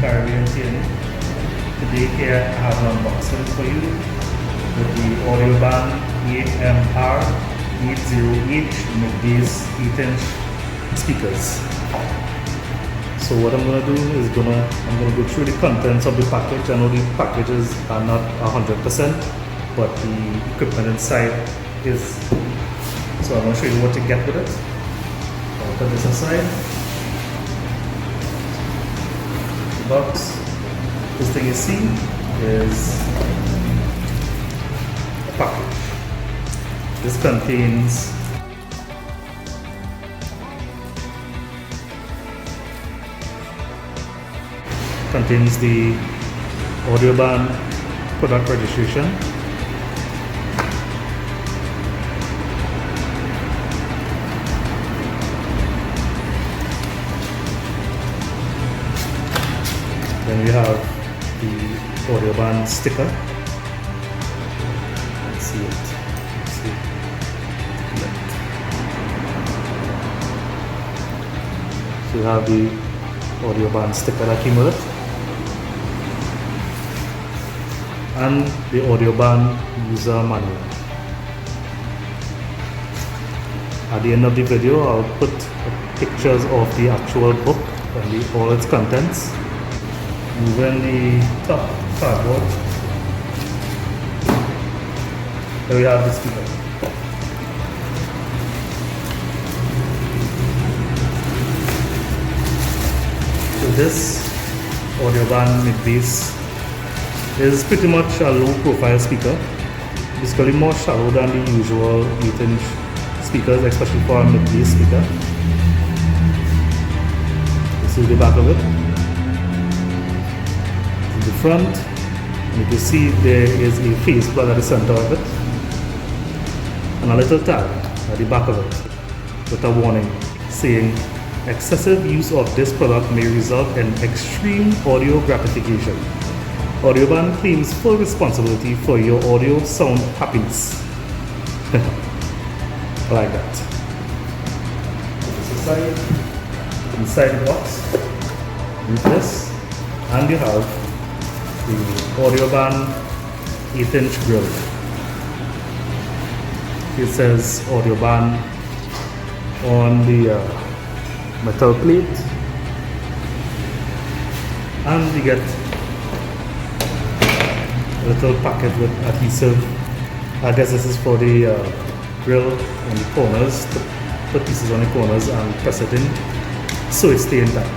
Caribbean TNA. Today here I have an unboxing for you with the Audiobahn AMR80H mid-bass 8-inch speakers. So what I'm gonna do is I'm gonna go through the contents of the package. I know the packages are not 100%, but the equipment inside is. So I'm gonna show you what to get with it. I'll put this aside. The box. This thing you see is a package. This contains the Audiobahn product registration, then we have the Audiobahn sticker. Let's see it. So you have the Audiobahn sticker that came with it, and the Audiobahn user manual. At the end of the video, I'll put pictures of the actual book and all its contents. Moving the top cardboard, there we have the speaker. So this Audiobahn mid-bass is pretty much a low-profile speaker. Basically more shallow than the usual 8-inch speakers, especially for a mid-bass speaker. This is the back of it. In the front, you can see there is a face plug at the center of it, and a little tag at the back of it with a warning saying, "Excessive use of this product may result in extreme audio gratification. Audiobahn claims full responsibility for your audio sound happiness." I like that. Put this aside. Inside the box, use this, and you have the Audiobahn 8-inch grill. It says Audiobahn on the metal plate, and you get a little packet with adhesive. I guess this is for the grill on the corners, to put pieces on the corners and press it in so it stays intact.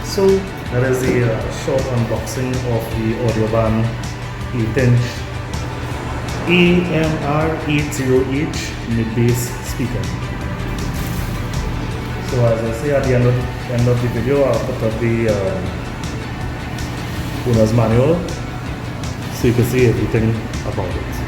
So that is the short unboxing of the Audiobahn 8-inch AMR80H mid-bass speaker. So as I say, at the end of the video, I'll put up the owner's manual so you can see everything about it.